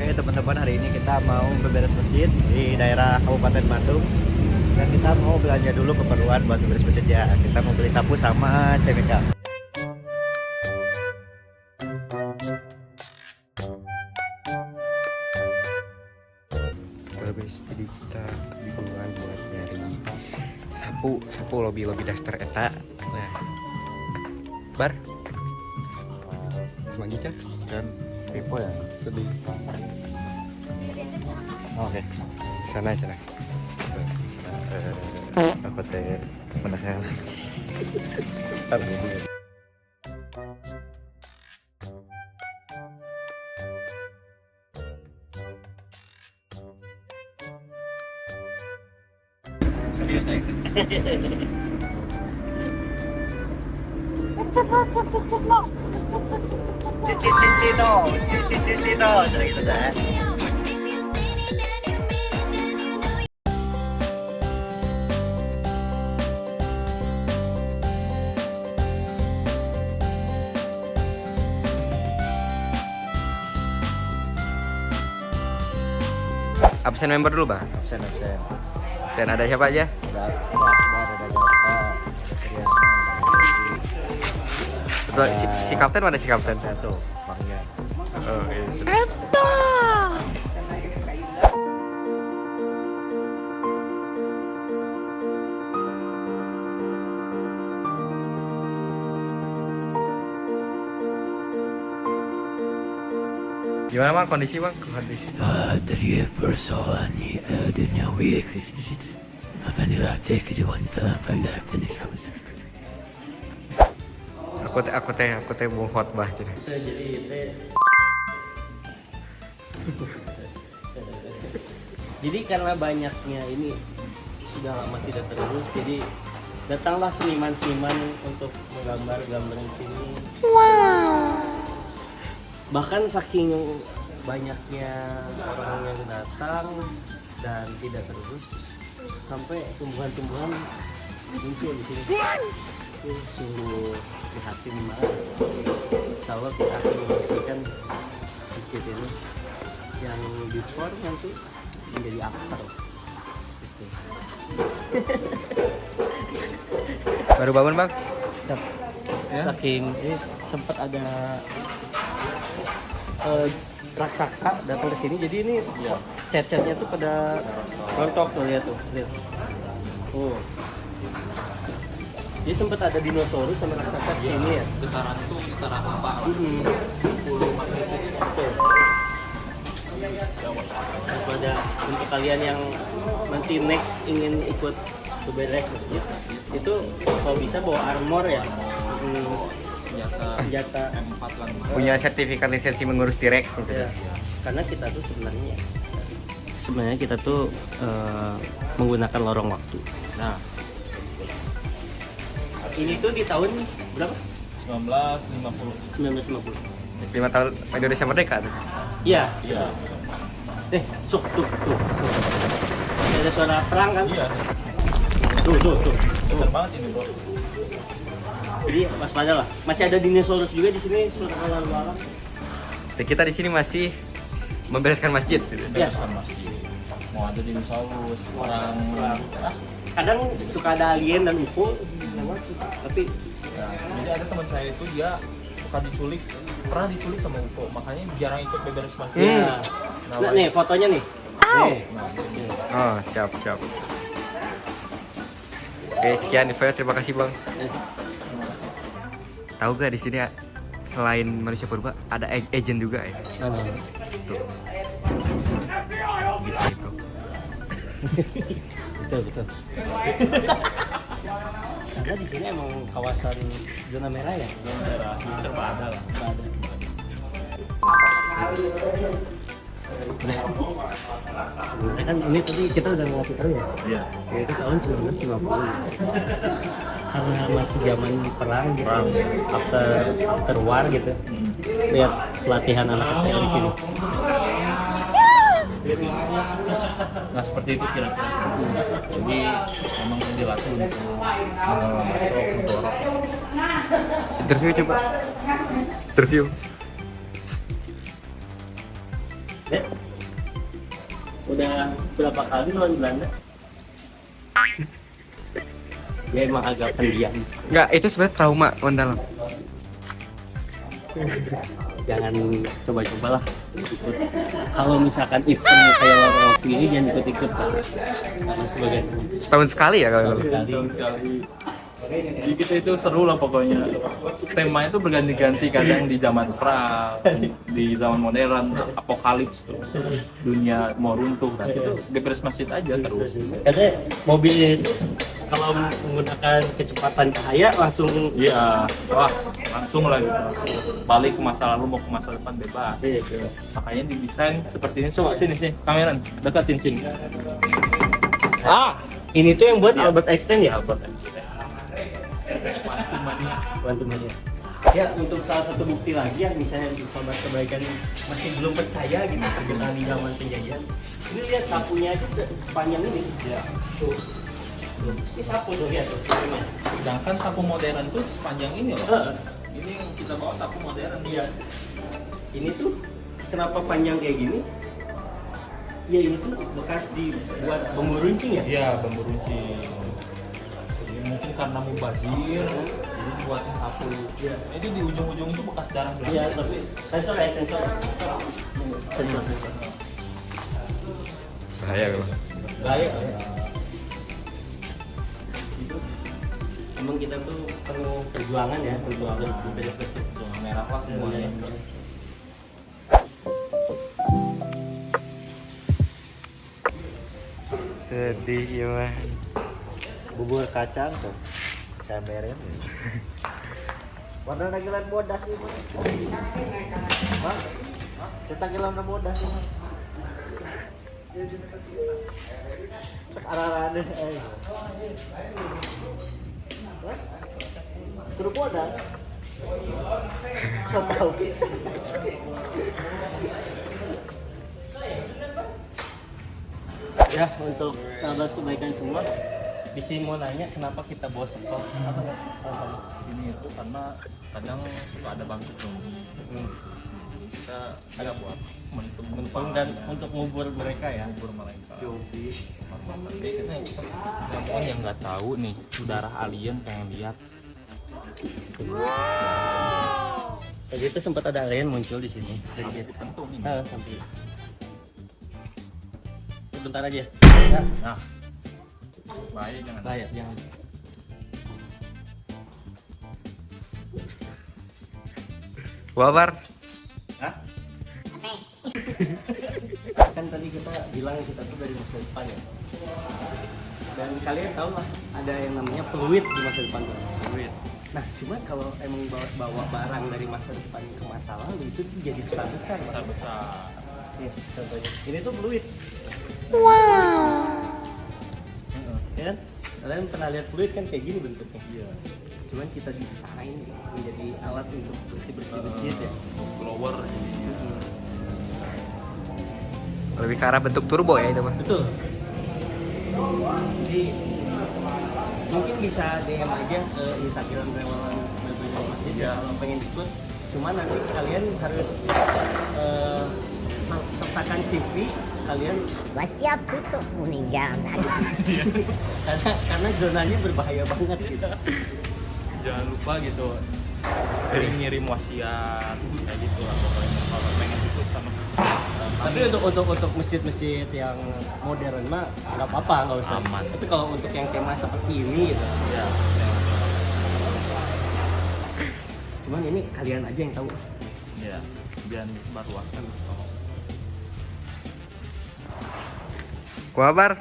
Oke teman-teman, hari ini kita mau beberes masjid di daerah Kabupaten Bandung. Dan kita mau belanja dulu keperluan buat beberes masjid ya. Kita mau beli sapu sama cemika. Guys, jadi kita kebingungan buat nyari sapu lobby daster eta. Nah, bar semanggi cak Dan tipe ya. sedih. Oke. Sana. Aku teh penasaran. Serius saya. Cicino, cara gitu dah. Absen member dulu bang. Absen. Absen ada siapa aja? Ada Akbar, ada Jaka, Suryana, Betul, si kapten mana si kapten? satu, Bangnya. Oh, iya. Gimana bang kondisi bang? Kondisi. dari persoalan duniawi apa nih aktif di wanita pada aktif. Aku teh mau khotbah jadi. Jadi karena banyaknya ini sudah lama tidak terurus, jadi datanglah seniman-seniman untuk menggambar di sini. Wow. Bahkan saking banyaknya orang yang datang dan tidak terurus, sampai tumbuhan-tumbuhan muncul di sini. Ini sungguh prihatin banget. Insya Allah kita akan membersihkan masjid ini yang before nanti menjadi after. Gitu. Baru bangun bang? Saking ini sempat ada raksasa datang ke sini, jadi ini cat-catnya tuh pada rontok tuh, lihat. Oh. Jadi sempat ada dinosaurus sama raksasa di sini ya. Getaran itu setara apa? 10 magnitudo. Pada untuk kalian yang nanti next ingin ikut beberes masjid, itu kalau bisa bawa armor ya. Senjata M4 lah. Punya sertifikat lisensi mengurus T-Rex mungkin. ya. Karena kita tuh sebenarnya kita tuh menggunakan lorong waktu. Nah, ini tuh di tahun berapa? 1950. 1950. 5 tahun Indonesia merdeka tuh. Iya. Iya. Tuh. Ada suara perang kan? Iya. Tuh. Bener banget ini, Bro. Jadi waspada lah. Masih ada dinosaurus juga di sini, suara lalu-lalang. Dan kita di sini masih membereskan masjid. Gitu. Iya. Bereskan masjid. Mau ada dinosaurus, orang. Kadang suka ada alien dan UFO, tapi Ya, jadi ada teman saya itu dia suka pernah diculik sama UFO, makanya jarang ikut beberes masjid. ya. Nah, nih fotonya nih. Nih. Oh, siap. Oke, sekian info. Terima kasih bang. Tahu gak di sini selain manusia purba ada agent juga ya? Mana? Tuh. Gitu, bro. Betul. Karena di sini emang kawasan zona merah ya. Zona merah, serba ada lah. Sebenarnya kan ini tadi kita udah ngasih tahu ya. Iya. Itu tahun 1950. Karena masih zaman perang gitu. After war gitu. Lihat pelatihan anak kecil di sini. Nah seperti itu kira-kira. Jadi memang dilatih untuk masuk mendorong. Interview coba. Interview. Udah berapa kali lawan Belanda? Dia emang agak pendiam. Enggak, itu sebenarnya trauma mendalam. Jangan coba-cobalah ikut. Kalau misalkan event kayak lawan waktu ini jangan ikut-ikut. Karena sebagai Setahun sekali ya kalau sekali. Jadi kita itu seru lah pokoknya. Temanya itu berganti-ganti, kadang di zaman perang, di zaman modern, apokalips tuh, dunia mau runtuh. Nah itu beberes masjid aja terus. Karena mobilnya itu kalau menggunakan kecepatan cahaya langsung Iya, wah langsung lah gitu. Balik ke masa lalu mau ke masa depan bebas. Makanya didesain seperti ini. Coba sini kameran deketin sini. ini tuh yang buat Albert Einstein ya? Albert Einstein. Quantum Mania. Ya, untuk salah satu bukti lagi yang misalnya sobat kebaikan masih belum percaya gitu sekitar di zaman penjajahan. Ini lihat sapunya aja sepanjang ini. Ya. Tuh. Ini sapu tuh lihat tuh. Sedangkan sapu modern tuh sepanjang ini loh. Heeh. Ini yang kita bawa sapu modern dia. Ini tuh kenapa panjang kayak gini? Ya ini tuh bekas dibuat bambu runcing ya? Iya, bambu runcing. Jadi mungkin karena mubazir, jadi buatin sapu. Iya. Itu di ujung-ujung itu bekas darah Belanda. Iya, tapi sensor ya sensor. Sensor. bahaya memang. Bahaya. Emang kita tuh perlu perjuangan ya, perjuangan beres-beres. Zona merah lah semuanya. Sedih ya mah. Bubur kacang tuh. Saya merem. Warna nagilan bodas sih, Mas. Hah? Cetak gilang na bodas sih, Mas. Cek arah-arah deh. Terus bodas. So tau bisa. Ya, untuk sahabat kebaikan semua, di sini mau nanya kenapa kita bawa sekop? Ini itu karena kadang suka ada bangkit tuh. Kita agak buat menumpang Dan untuk ngubur mereka ya. ngubur mereka. Tapi kan yang nggak tahu nih, darah alien pengen lihat. Tadi itu sempat ada alien muncul di sini. Habis dipentung ini. Sampai. Sebentar aja. Ya, Nah, bahaya jangan. bahaya jangan. Wabar. Kan tadi kita bilang kita tuh dari masa depan ya. Dan kalian tahu lah ada yang namanya peluit di masa depan tuh. Peluit. Nah, cuma kalau emang bawa barang dari masa depan ke masa lalu itu tuh jadi besar-besar. Besar-besar. Nih, contohnya. Ini tuh peluit. Ya kan? Kalian pernah lihat peluit kan kayak gini bentuknya. Iya. Cuman kita desain menjadi alat untuk bersih-bersih masjid ya. Blower jadinya. Lebih ke arah bentuk turbo ya itu mah. Betul. Jadi mungkin bisa DM aja ke Instagram Relawan Beberes Masjid ya kalau pengen ikut. Cuman nanti kalian harus sertakan CV kalian Wasiap tutup meninggalkan. karena zonanya berbahaya banget gitu. Jangan lupa gitu sering ngirim wasiat kayak gitu atau kalau pengen ikut sama Tapi untuk masjid-masjid yang modern mah nggak apa-apa, nggak usah. Aman. Tapi kalau untuk yang kemah seperti ini gitu, ya, cuman ini kalian aja yang tahu. ya jangan disebarluaskan. Wabar.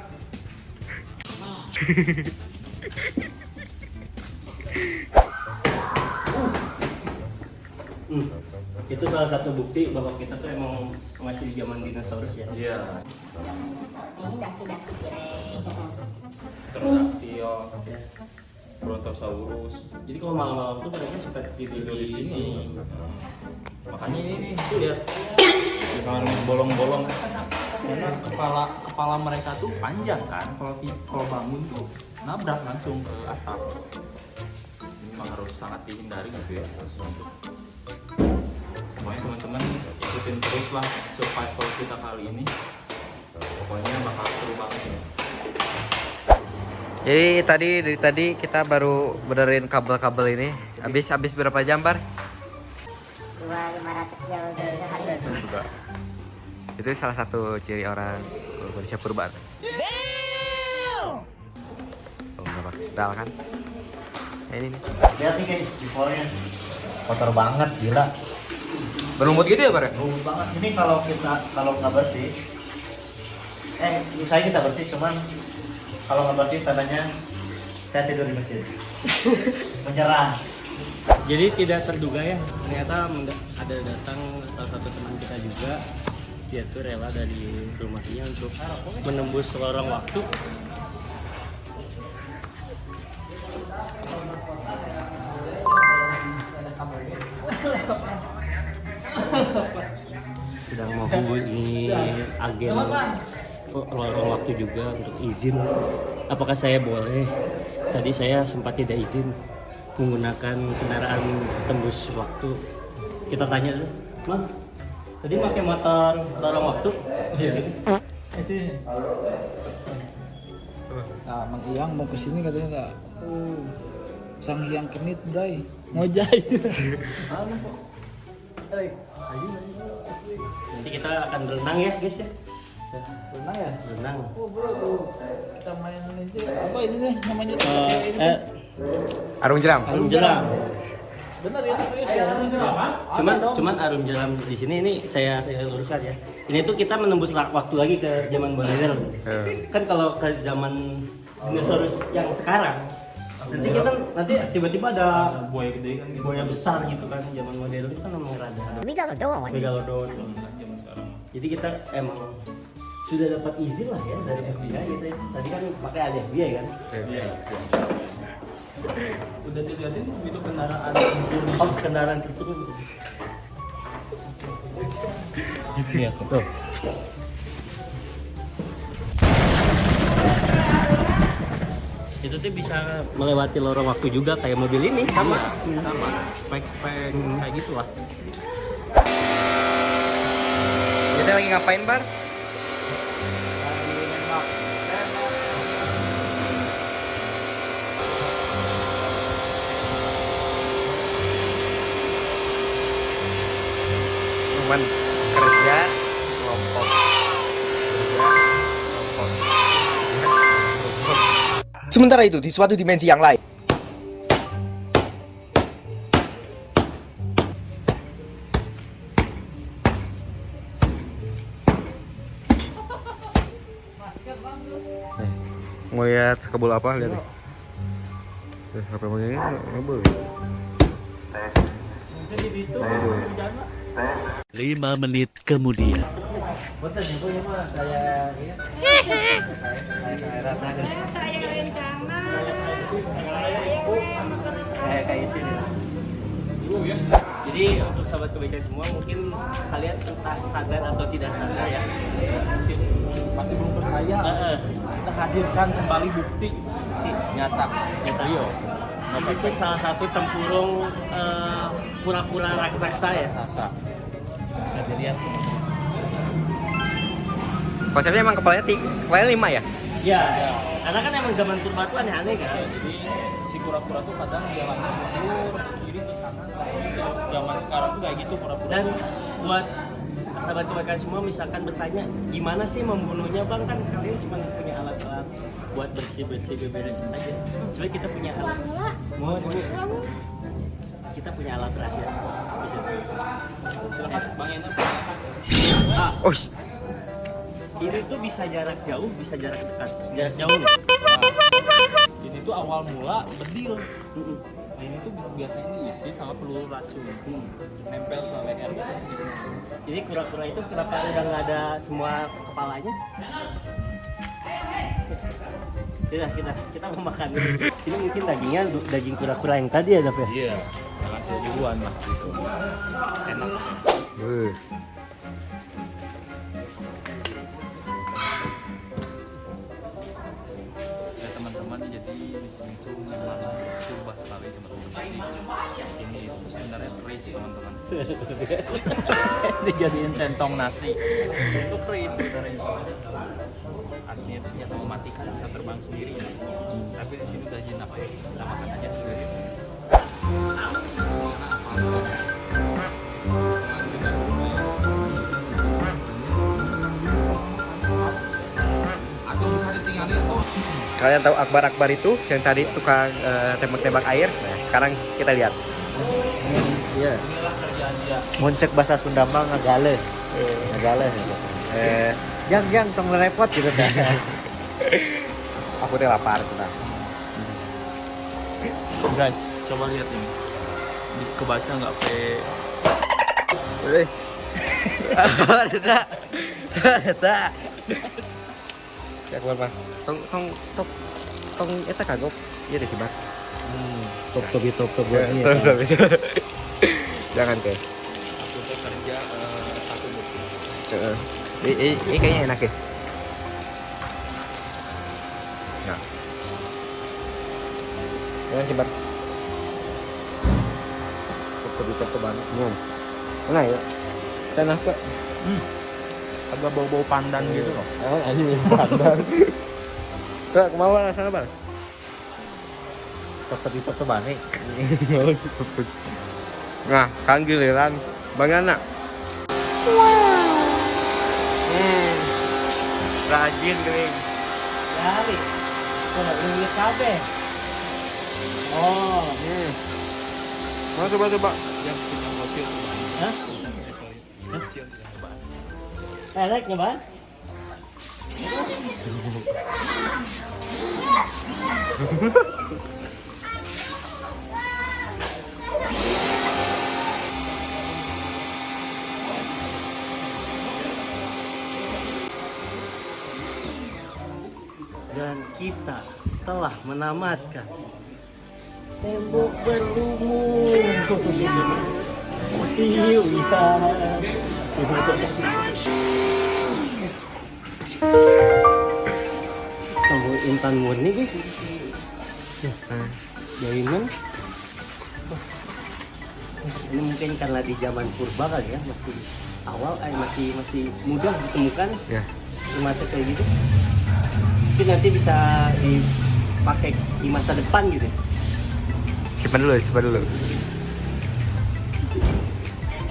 Itu salah satu bukti bahwa kita tuh emang masih di zaman dinosaurus ya. Iya. Ini daki-daki keren. Pterodactyl, Brontosaurus. Jadi kalau malam-malam tuh mereka suka tidur di sini. Makanya ini nih lihat di kamar bolong-bolong karena kepala mereka tuh panjang kan. Kalau bangun tuh nabrak langsung ke atap. Ini memang harus sangat dihindari gitu ya. Pokoknya teman-teman ikutin terus lah survival kita kali ini. Pokoknya bakal seru banget ya. Jadi dari tadi kita baru benerin kabel-kabel ini. Habis berapa jam, Bar? 2.500 jam sehari. Itu salah satu ciri orang manusia purba. Oh, nggak pakai sendal kan? Nah, ini nih. Lihat nih guys, jebolnya kotor banget, gila. Berlumut gitu ya, Bar? Bau banget. Ini kalau nggak bersih, misalnya kita bersih, cuman kalau nggak bersih tandanya saya tidur di masjid. Menyerah. Jadi tidak terduga ya, ternyata ada datang salah satu teman kita juga. Dia tuh rela dari rumahnya untuk menembus lorong waktu. Sedang menghubungi agen lorong waktu juga untuk izin. Apakah saya boleh? Tadi saya sempat tidak izin menggunakan kendaraan tembus waktu. Kita tanya dulu, Bang, tadi pakai motor lorong waktu di sini? Nah, Mang Iyang mau kesini katanya nggak. Sang Hyang Kenit, Bray. Mau jahit. Nanti kita akan berenang ya, guys ya. Berenang ya? Berenang. Oh, bro tuh. Kita main ini apa ini nih namanya? Arung jeram. Arum jeram. Bener ya, serius ya. Cuman arum jeram di sini ini saya luruskan ya. Ini tuh kita menembus waktu lagi ke zaman modern. Kan kalau ke zaman dinosaurus yang sekarang, nanti tiba-tiba ada buaya gede kan, buaya besar gitu kan. Zaman modern itu kan memang rada megalodon. Jadi kita emang sudah dapat izin lah ya dari FBI gitu. Tadi kan pakai ada FBI kan. Udah dilihatin itu kendaraan Oh, kendaraan tempur. Iya, betul. Itu tuh bisa melewati lorong waktu juga kayak mobil ini sama spek-spek kayak gitulah. Kita lagi ngapain, Bar? Cuman kerja kelompok. Sementara itu, di suatu dimensi yang lain, Mau lihat kebul apa? Lihat nih. Apa begini? Kebul. 5 menit kemudian. Betul ya, Bu, ya, Pak. Saya Ratna. Saya rencana. Kayak sini. Jadi untuk sahabat kebaikan semua, mungkin kalian entah sadar atau tidak sadar ya, Masih belum percaya. Kita hadirkan kembali bukti nyata. Rio. Itu salah satu tempurung kura-kura raksasa ya. Sasa. Bisa dilihat. Konsepnya emang kepalanya 5 ya? Ya, karena kan emang zaman purba tuh aneh-aneh kan. Jadi si kura-kura tuh kadang jalannya mundur, kiri, ke kanan. Zaman sekarang tuh kayak gitu kura-kura. Dan buat sahabat kebaikan semua misalkan bertanya gimana sih membunuhnya, Bang, kan kalian cuma punya alat-alat buat bersih-bersih beberes aja. Sebenarnya kita punya alat. Kita punya alat rahasia. Bisa. Silakan Bang Yana. Oh, Ini tuh bisa jarak jauh, bisa jarak dekat. Jarak jauh. Ini tuh awal mula bedil. Nah ini tuh biasanya diisi sama peluru racun. Nempel ke leher. Jadi kura-kura itu kenapa udah nggak ada semua kepalanya? Kita mau makan dulu. Ini mungkin dagingnya daging kura-kura yang tadi ya, Dap ya? Iya, langsung duluan lah gitu. Enak. Ya teman-teman, jadi di asli itu memang purba sekali teman-teman. Jadi ini itu sebenarnya keris teman-teman. Dijadiin centong nasi itu keris sebenarnya. Aslinya itu senjata mematikan, bisa terbang sendiri. Tapi di sini udah jinak ya, kita makan aja guys. Kalian tahu Akbar itu yang tadi tukang tembak-tembak air? Nah, sekarang kita lihat. Iya. Moncek bahasa Sunda mah ngagale. Ngagale. Jang tong repot gitu dah. Aku teh lapar sudah. Guys, coba lihat ini. Kebaca nggak pe? Ada. Ya keluar Pak. Tong eta kagok. Iya deh sih, Bang. Top buat ini. Terus. Jangan guys. Aku tuh kerja satu buku. Ini kayaknya enak guys. Nah. Jangan kibar. Top banget. Enak ya. Enak kok. Agak bau-bau pandan gitu loh. Anjing pandan. Kak, kemana sana, Bang? Top banget. Nah, kan giliran Bang Yana. Rajin geuning. Kali. Kalau inget kabeh. Oh, Mau coba. Yang kita kecil tuh. hah? Kecil coba. Enak nyoba? Dan kita telah menamatkan tembok berlumur. Iya. Temu intan murni guys. Jainan. Ini mungkin karena di zaman purba kali ya, masih awal, masih mudah ditemukan. Ya. Mata kayak gitu. Mungkin nanti bisa dipakai di masa depan gitu. Simpan dulu.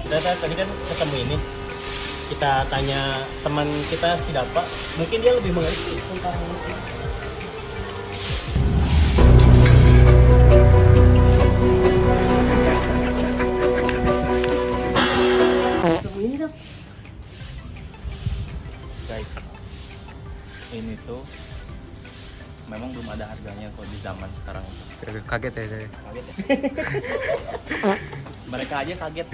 Kita tadi kan ketemu ini. Kita tanya teman kita si Dapa, mungkin dia lebih mengerti tentang ini tuh. Guys, ini tuh memang belum ada harganya kalau di zaman sekarang. Kaget ya saya. Kaget ya? Mereka aja kaget.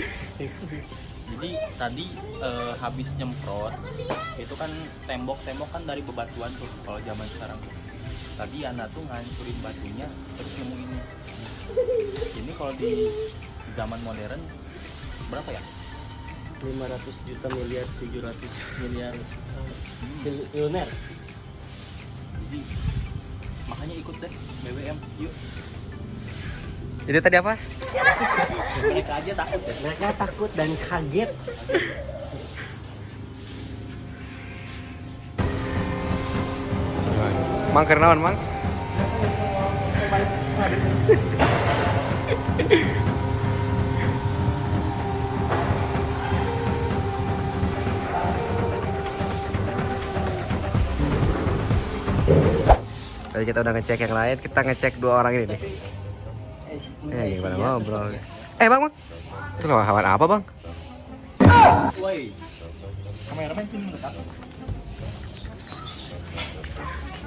Jadi tadi habis nyemprot itu kan tembok kan dari bebatuan tuh kalau zaman sekarang. Tadi Yana tuh ngancurin batunya terus nemu ini. Ini kalau di zaman modern berapa ya? 500 juta miliar 700 miliar triliuner. Jadi makanya ikut deh BBM yuk. Itu tadi apa? Mereka aja takut deh. Mereka takut dan kaget. Mang kernawan, Mang? Tadi kita udah ngecek yang lain, kita ngecek dua orang ini nih. Gimana ngobrol? Bang. Itu lawan apa, Bang? Woi. Kameramen sini mendekat.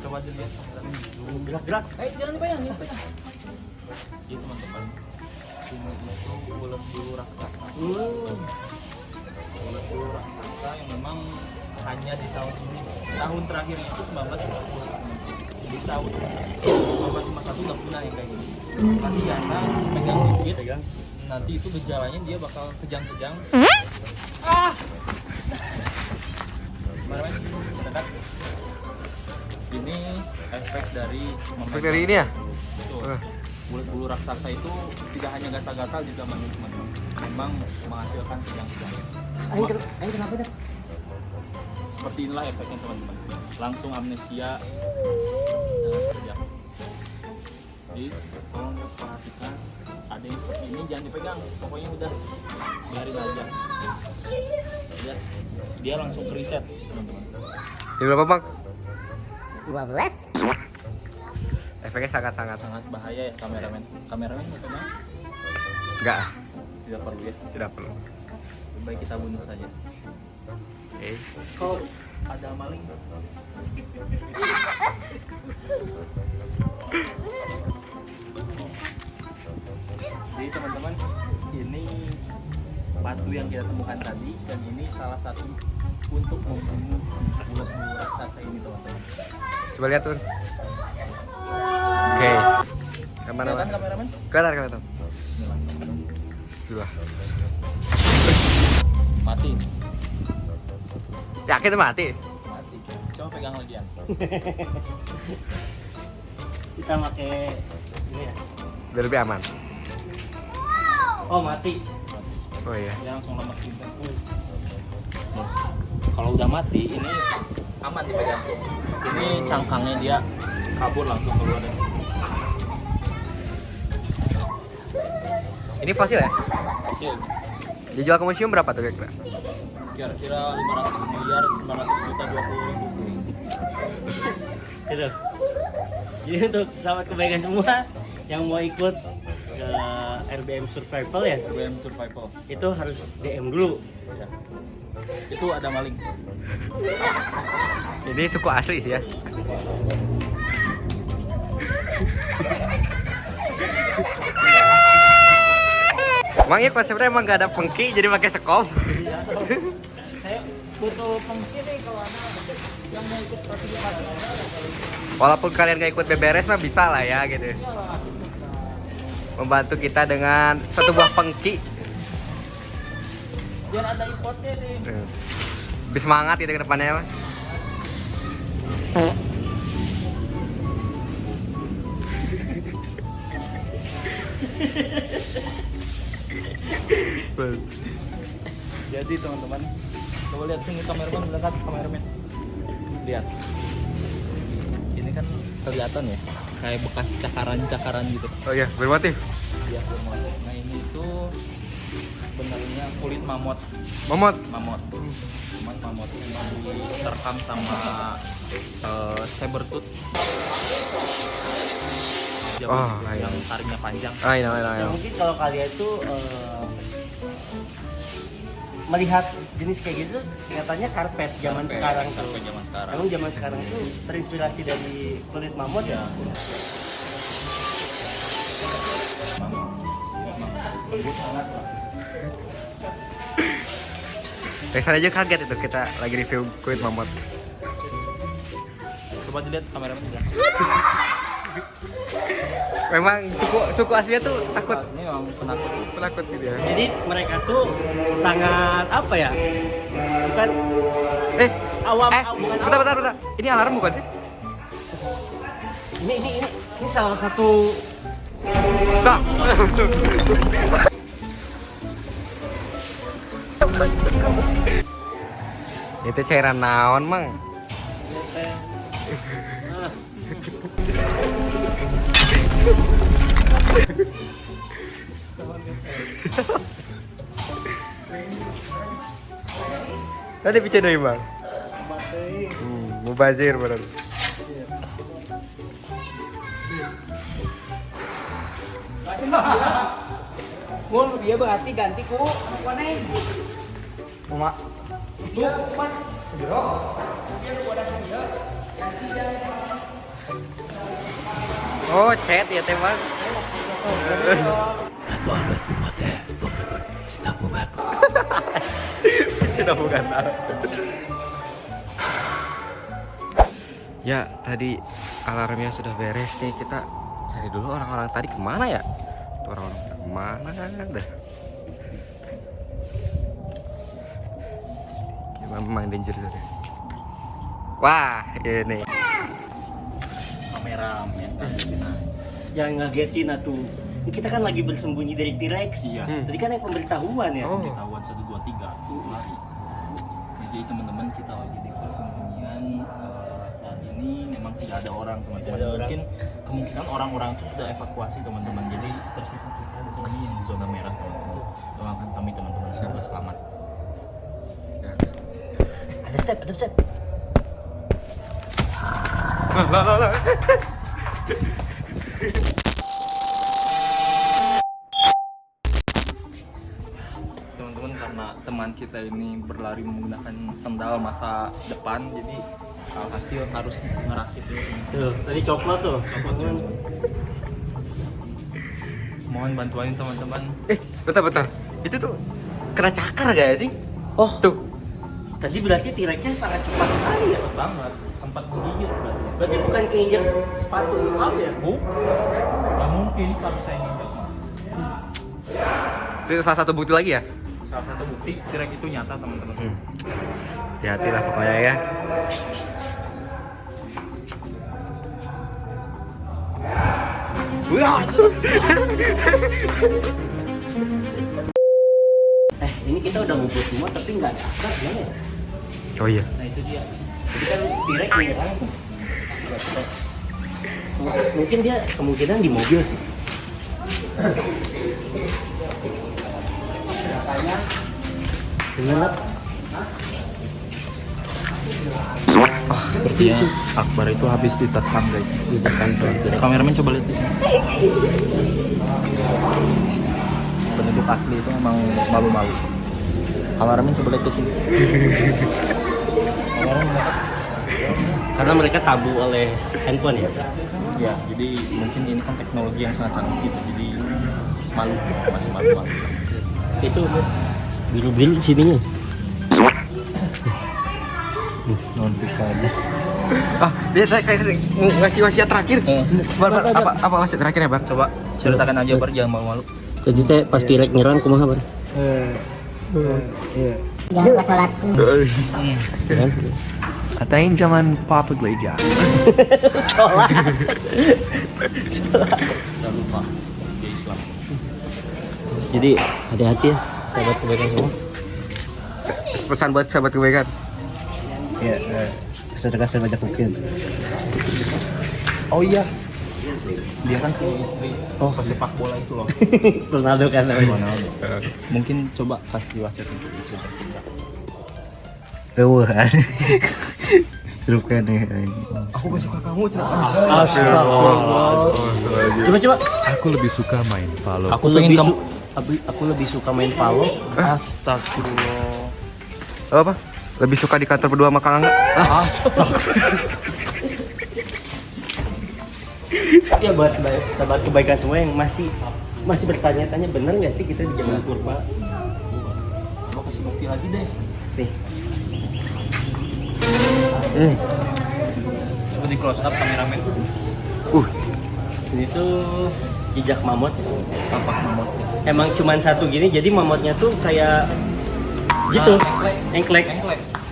Coba dilihat kameramen zoom. Gerak-gerak. Jangan dibayang. Ini teman-teman. Ini itu ulet bulu raksasa. Ulet bulu raksasa yang memang hanya di tahun ini. Tahun terakhir itu 1990. Di tahun 1951 nggak punya yang kayak gini. Nanti Yana pegang dikit, nanti itu gejalanya dia bakal kejang-kejang. Kemarin mendekat. Ini efek dari Ini ya? betul. Bulu raksasa itu tidak hanya gatal-gatal di zaman ini teman-teman, memang menghasilkan kejang-kejang. Aing kenapa dah? Seperti inilah efeknya teman-teman, langsung amnesia kerja. Jadi tolong perhatikan, ada yang seperti ini jangan dipegang, pokoknya udah biarin aja. Lihat, dia langsung reset teman-teman. Ini berapa bang? 12. Efeknya sangat-sangat Sangat bahaya ya kameramen. Kameramen mau pegang? enggak, Tidak perlu ya. tidak perlu. Lebih baik kita bunuh saja. Oke. Kalau ada maling, jadi teman-teman, ini batu yang kita temukan tadi, dan ini salah satu untuk membunuh si bulu raksasa ini teman-teman. Coba lihat tuh. Oke. Kemana Kelihatan bang? kameramen? Kelihatan. Bismillah. Bismillah. Mati. Yakin tuh mati? Mati. Coba pegang lagi ya. Kita pakai ini ya. Biar lebih aman. Oh, mati. Oh iya. Dia langsung lemes gitu. Nih, kalau udah mati ini aman dipegang. Ini cangkangnya dia kabur langsung keluar dari sini. Ini fosil ya? Hasil Dijual ke museum berapa tuh kira-kira? kira-kira 500 miliar 900 juta 20 ribu. Gitu. Jadi untuk sahabat kebaikan semua yang mau ikut ke RBM Survival ya, RBM Survival. itu harus DM dulu. Ya. Itu ada maling. Ini suku asli sih ya. Emangnya konsepnya emang gak ada pengki jadi pakai sekop. Saya butuh pengki nih kalau ada yang mau ikut partisipasi. Walaupun kalian gak ikut beberes mah bisa lah ya gitu. Membantu kita dengan satu buah pengki. Biar ada importnya nih. Lebih semangat gitu ke depannya mah. Jadi teman-teman, coba lihat sini kameramen, mendekat kameramen. Lihat. Ini kan kelihatan ya, kayak bekas cakaran-cakaran gitu. Oh iya, bermotif. Iya, bermotif. Nah ini itu benarnya kulit mamut. Momot. Mamut. Cuman mamut memang diterkam sama sabertooth. Yang taringnya panjang. Ayo. Ya, mungkin kalau kalian tuh melihat jenis kayak gitu kelihatannya karpet zaman sekarang tuh. Karpet zaman sekarang. Emang zaman sekarang tuh terinspirasi dari kulit mamut ya. Biasanya aja kaget itu kita lagi review kulit mamut. Coba dilihat kameramen juga. Memang suku aslinya tuh takut Ini memang penakut. gitu ya. Jadi mereka tuh sangat apa ya? Bukan awam, bukan awam. Bentar. Ini alarm bukan sih? Ini salah satu Nah. Itu cairan naon, Mang? Tadi bicara dari Bang. Mubazir bener. Mul dia berarti ganti ku anak wanai. Mama. Oh, chat ya teh, Bang. Tuan mata sinapu bab. Sudah bukan tahu. Ya, tadi alarmnya sudah beres nih. Kita cari dulu orang-orang tadi kemana ya? Tuh orang-orang kemana dah? Memang danger sudah. Wah, ini Kameramen. Jangan ngagetin atuh. Ini kita kan lagi bersembunyi dari T-Rex. Iya. Tadi kan yang pemberitahuan ya. Pemberitahuan 1, 2, 3 sebelum lari. Jadi teman-teman kita lagi di persembunyian saat ini memang tidak ada orang teman-teman. Mungkin kemungkinan orang-orang itu sudah evakuasi teman-teman. Jadi tersisa kita di sini yang di zona merah teman-teman. Doakan kami teman-teman semoga selamat. Ada step. Teman-teman, karena teman kita ini berlari menggunakan sendal masa depan, jadi alhasil harus ngerakit dulu. Tuh, tadi coklat tuh. Mohon bantuannya teman-teman. Bentar. Itu tuh kena cakar gak ya sih? Oh, Tuh. tadi berarti T-Rex-nya sangat cepat sekali ya. Cepat banget, sempat menggigit berarti. Berarti bukan keinjak sepatu kamu ya? Nggak mungkin kalau saya nginjak. Itu salah satu bukti lagi ya? Salah satu bukti T-Rex itu nyata teman-teman. Hati-hati lah pokoknya ya. Ini kita udah ngumpul semua tapi nggak ada akar gimana ya? Oh iya. Nah itu dia. Jadi kan T-Rex menyerang tuh. Mungkin dia kemungkinan di mobil sih. Gimana? Sepertinya Akbar itu habis diterkam guys. Diterkam sendiri. Kameramen coba lihat di sini. Penduduk asli itu emang malu-malu. Kameramen coba lihat ke sini. Karena mereka tabu oleh handphone ya. Ya, jadi mungkin ini kan teknologi yang sangat canggih gitu. Jadi malu, masih malu-malu. Itu biru-biru sininya. Non bisa aja. Dia kayak ngasih wasiat terakhir. Apa wasiat terakhirnya, Bang? Coba ceritakan aja Bar, jangan malu-malu. Jadi teh pas T-Rex nyerang kumaha, Bar? Jangan lupa sholat. Katain jangan public leja. Jangan lupa dia Islam. Jadi hati-hati ya sahabat kebaikan semua. Pesan buat sahabat kebaikan. Ya, sedekah sebanyak mungkin. Oh iya, dia kan punya istri. Pesepak bola itu loh. Ronaldo kan namanya. Ronaldo. Mungkin coba kasih wasiat untuk istri tercinta. Keuangan. Grup kan ya. Aku gak suka kamu, Astagfirullah. Coba. Aku lebih suka main Valo. Aku pengen kamu. Aku lebih suka main Valo. Astagfirullah. Apa? Lebih suka di kantor berdua sama Kang Angga? Ya buat sahabat kebaikan semua yang masih bertanya-tanya bener nggak sih kita di zaman purba? Coba kasih bukti lagi deh. Nih. Coba di close up kameramen. Ini tuh jejak mamut. Tampak mamut. Emang cuman satu gini, jadi mamutnya tuh kayak gitu, engklek.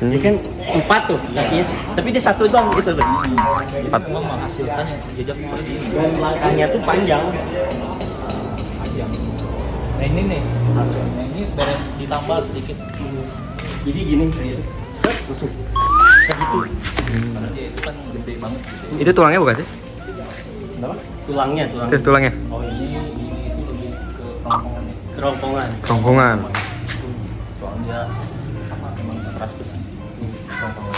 Dia kan 4 tuh kakinya, tapi dia 1 doang gitu tuh. 4 memang menghasilkan yang jejak seperti ini. Dan langkahnya tuh panjang. Nah ini nih hasilnya, ini beres ditambal sedikit. Jadi gini, set langsung. Kayak gitu. Karena dia itu kan gede banget gitu. Itu tulangnya bukan sih? Kenapa? Tulangnya. Itu tulangnya. Oh ini itu lebih ke kerongkongannya. Kerongkongan. Kerongkongan. Soalnya apa emang keras besi sih. Kerongkongan.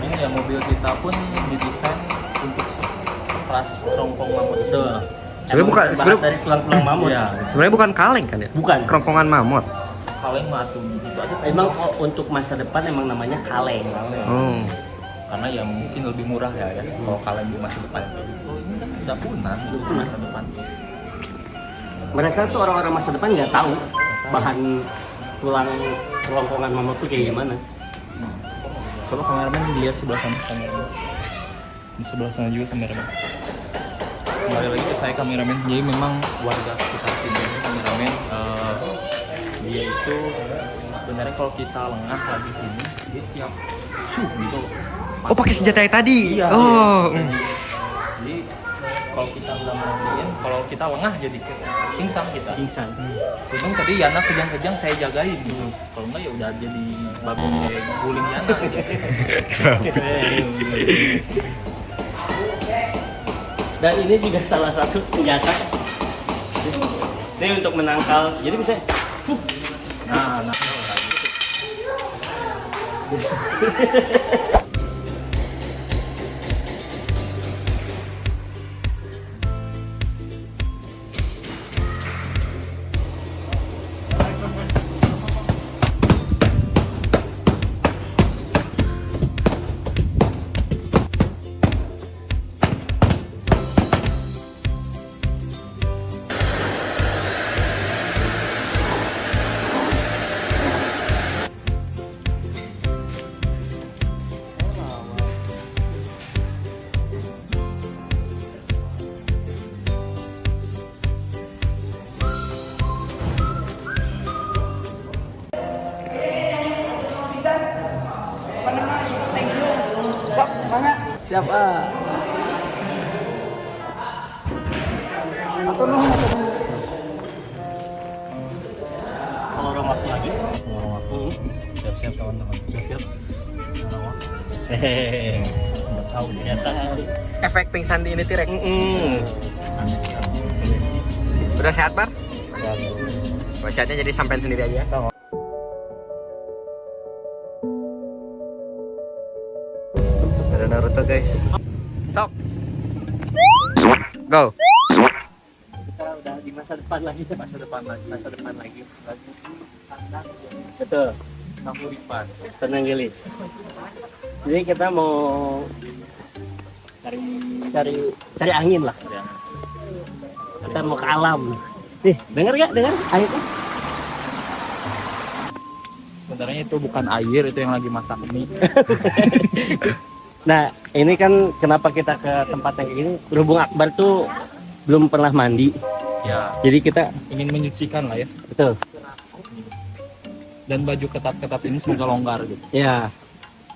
Ini ya mobil kita pun didesain untuk sekeras kerongkong mamut. Betul. Sebenarnya Emang dari tulang-tulang mamut. Iya. Sebenarnya bukan kaleng kan ya? Bukan. Kerongkongan mamut. Kaleng matu gitu aja. Emang untuk masa depan emang namanya kaleng. Oh. Karena ya mungkin lebih murah ya kalau kaleng di masa depan. Oh ini kan udah punah di masa depan. Mereka tuh orang-orang masa depan nggak tahu bahan tulang kerongkongan mamut tuh kayak gimana. Coba kameramen dilihat sebelah sana kameramen. Di sebelah sana juga kameramen. Kembali lagi ke saya kameramen. Jadi memang warga sekitar sini ini kameramen dia itu sebenarnya kalau kita lengah lagi ini dia siap gitu Oh, pakai senjata yang tadi. Iya. Oh. Iya. Jadi kalau kita udah merhatiin, kalau kita lengah jadi pingsan kita. Pingsan. Untung tadi Yana kejang-kejang saya jagain gitu. Kalau enggak ya udah jadi babi kayak guling Yana gitu. Dan ini juga salah satu senjata. Ini untuk menangkal. Jadi misalnya, Nah. Siap ah. Atau nuhun. kalau orang waktu lagi. Siap-siap kawan-kawan. Siap-siap. Hehehe. Udah tahu ya. Ternyata. Efek pingsan di ini tirek. Udah sehat, Bar? Kalau sehatnya jadi sampean sendiri aja. Ada Naruto guys. Sok. Go. Kita udah di masa depan lagi. Masa depan lagi. Betul. Kafuripan. Tenang Gelis. Jadi kita mau cari angin lah. Kita mau ke alam. Nih, dengar gak? Dengar airnya? Sebenarnya itu bukan air, itu yang lagi masak mie. Nah, ini kan kenapa kita ke tempat yang kayak gini? Berhubung Akbar tuh belum pernah mandi. Ya, Jadi kita ingin menyucikan lah ya. betul. Dan baju ketat-ketat ini semoga longgar gitu. Ya.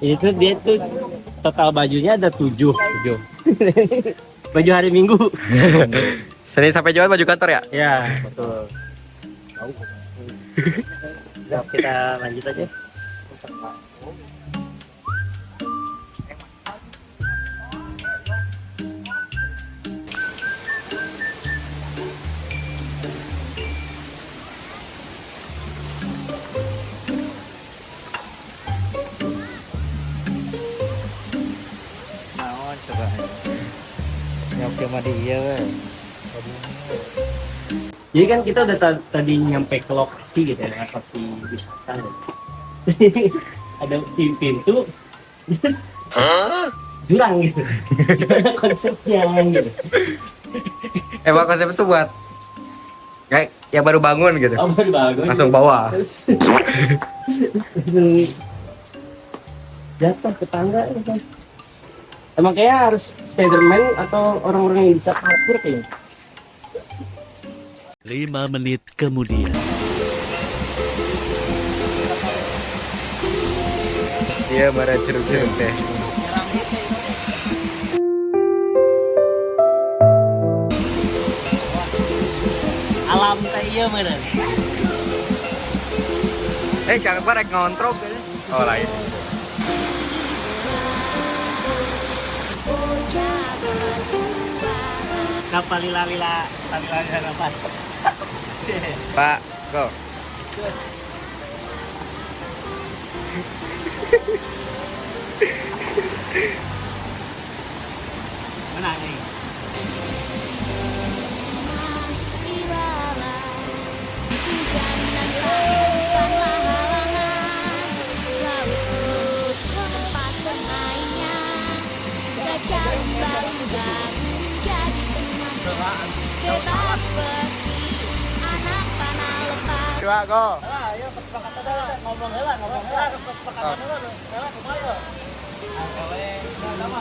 Ini tuh dia tuh total bajunya ada 7. Baju hari Minggu. Senin sampai Jumat baju kantor ya? Ya, betul. Nah, kita lanjut aja. Naon coba. Nyok cuma di iya we. Jadi kan kita udah tadi nyampe ke lokasi gitu ya, lokasi wisata. Ada pintu, terus jurang gitu. Gimana konsepnya gitu? Emang konsep itu buat kayak yang baru bangun gitu. Oh, baru bagus. Langsung bawa. Terus jatuh ke tangga gitu. Emang kayak harus Spiderman atau orang-orang yang bisa parkour kayaknya. 5 menit kemudian. Iya, bara ceruk-ceruk teh. Alam teh ieu meureun. Jangan barek ngontrol gitu. Oh, lain. Kapal lila-lila apa? Pak, go. Menang nih. Bebas pergi anak panah lepas. Coba go. Ayo kesepakatan dah, ngomong heula. Kesepakatan dulu. Heula kumaha? Sama.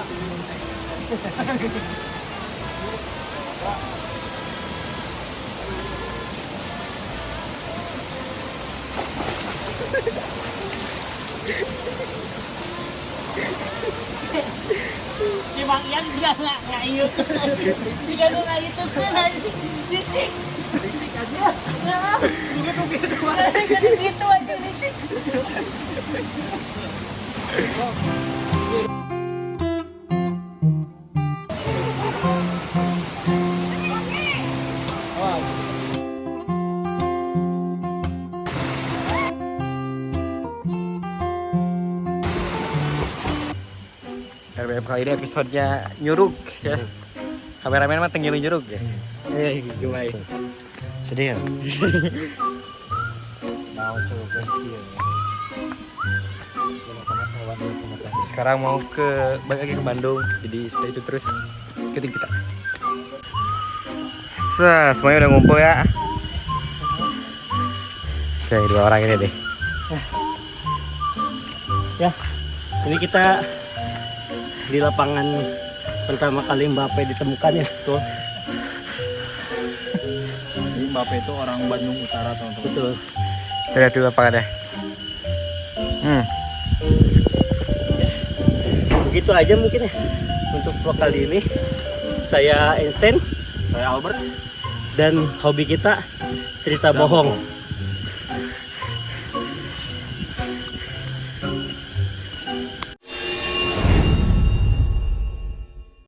Enggak ngayut. Jika lu ngayut tuh licik. Licik aja. Nah, gitu aja licik. RBF kali ini episodenya nyuruk ya. Kameramen mah tengilu nyuruk ya. Gimana? Sedih ya? Sekarang mau balik lagi ke Bandung, jadi stay itu terus ikutin kita. Semuanya udah ngumpul ya. Oke, 2 orang ini deh. Ya, ini kita di lapangan pertama kali Mbappe ditemukan ya tuh. Jadi Mbappe itu orang Bandung Utara teman-teman. Betul. Kita lihat dulu lapangannya. Begitu aja mungkin ya untuk vlog kali ini. Saya Einstein, Saya Albert. dan hobi kita cerita bohong.